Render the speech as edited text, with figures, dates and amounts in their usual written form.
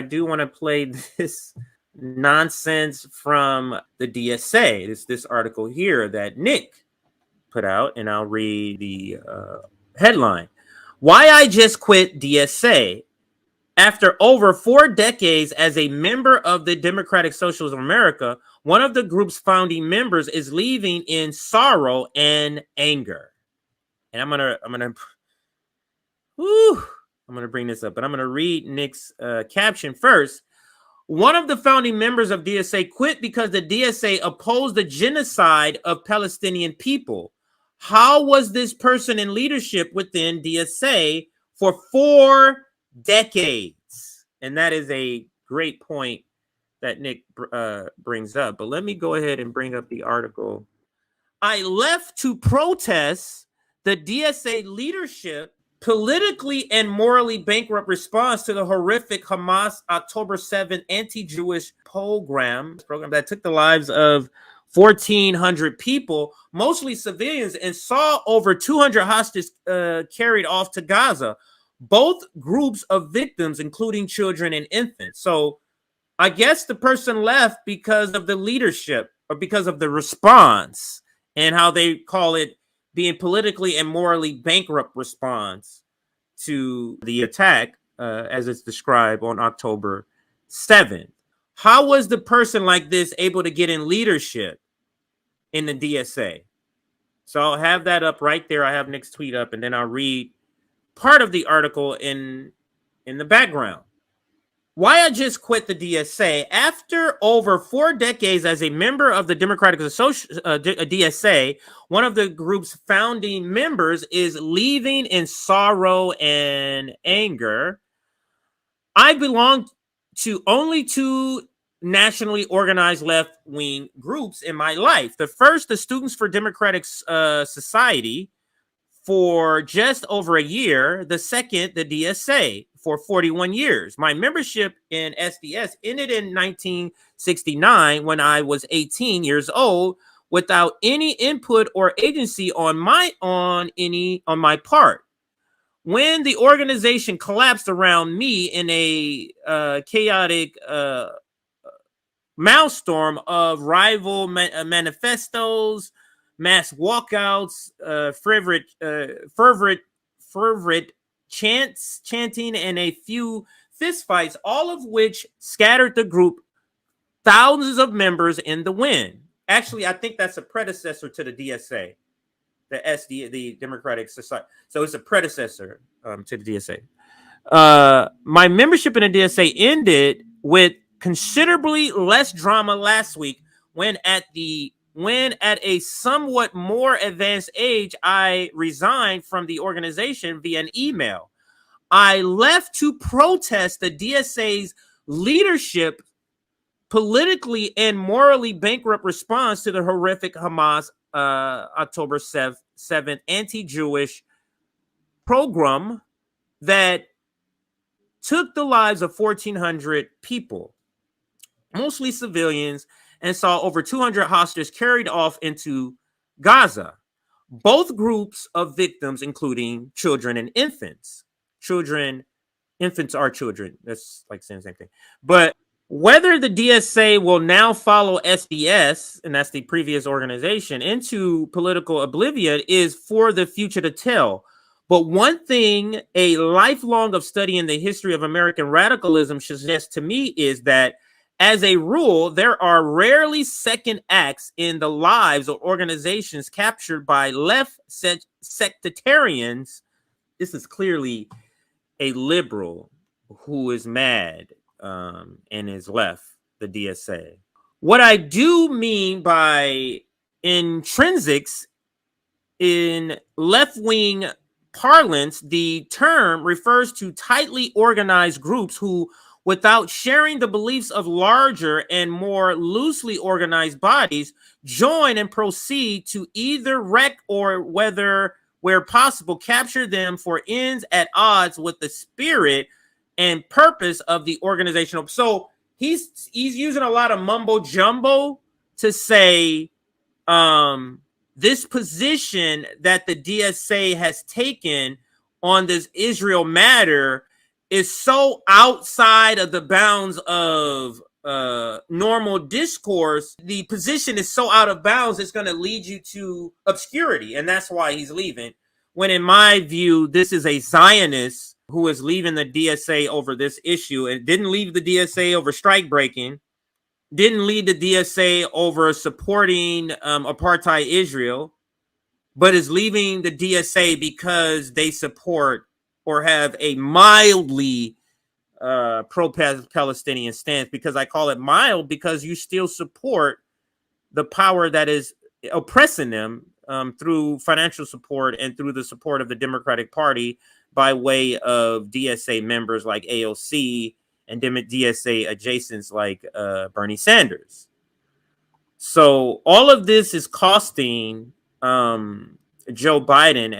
I do want to play this nonsense from the DSA. This article here that Nick put out, and I'll read the headline. Why I Just Quit DSA. After over 4 decades as a member of the Democratic Socialists of America, one of the group's founding members is leaving in sorrow and anger. And I'm gonna bring this up, but I'm gonna read Nick's caption first. One of the founding members of DSA quit because the DSA opposed the genocide of Palestinian people. How was this person in leadership within DSA for 4 decades? And that is a great point that Nick brings up. But let me go ahead and bring up the article. I left to protest the DSA leadership politically and morally bankrupt response to the horrific Hamas October 7th anti-Jewish program that took the lives of 1,400 people, mostly civilians, and saw over 200 hostages carried off to Gaza. Both groups of victims, including children and infants. So I guess the person left because of the leadership or because of the response and how they call it being politically and morally bankrupt response to the attack as it's described on October 7th. How was the person like this able to get in leadership in the DSA? So I'll have that up right there. I have Nick's tweet up, and then I'll read part of the article in the background. Why I Just Quit the DSA. After over 4 decades as a member of the Democratic DSA, one of the group's founding members is leaving in sorrow and anger. I belong to only 2 nationally organized left-wing groups in my life. The first, the Students for Democratic Society, for just over a year. The second, the DSA, for 41 years. My membership in SDS ended in 1969 when I was 18 years old, without any input or agency on my part. When the organization collapsed around me in a chaotic maelstrom of rival manifestos, mass walkouts, fervent chanting, and a few fistfights, all of which scattered the group thousands of members in the wind. Actually, I think that's a predecessor to the DSA, the Democratic Society. So it's a predecessor to the DSA. My membership in the DSA ended with considerably less drama last week when at a somewhat more advanced age, I resigned from the organization via an email. I left to protest the DSA's leadership politically and morally bankrupt response to the horrific Hamas October 7th anti-Jewish program that took the lives of 1,400 people, mostly civilians, and saw over 200 hostages carried off into Gaza. Both groups of victims, including children and infants. Infants are children. That's like saying the same thing. But whether the DSA will now follow SDS, and that's the previous organization, into political oblivion is for the future to tell. But one thing a lifelong of studying the history of American radicalism suggests to me is that, as a rule, there are rarely second acts in the lives of organizations captured by left sectarians. This is clearly a liberal who is mad and is left the DSA. What I do mean by intrinsics in left-wing parlance, the term refers to tightly organized groups who, without sharing the beliefs of larger and more loosely organized bodies, join and proceed to either wreck or, where possible, capture them for ends at odds with the spirit and purpose of the organizational. So he's using a lot of mumbo jumbo to say this position that the DSA has taken on this Israel matter is so outside of the bounds of normal discourse. The position is so out of bounds, it's going to lead you to obscurity. And that's why he's leaving. When in my view, this is a Zionist who is leaving the DSA over this issue, and didn't leave the DSA over strike breaking, didn't lead the DSA over supporting apartheid Israel, but is leaving the DSA because they support or have a mildly pro-Palestinian stance. Because I call it mild because you still support the power that is oppressing them through financial support and through the support of the Democratic Party by way of DSA members like AOC and DSA adjacents like Bernie Sanders. So all of this is costing Joe Biden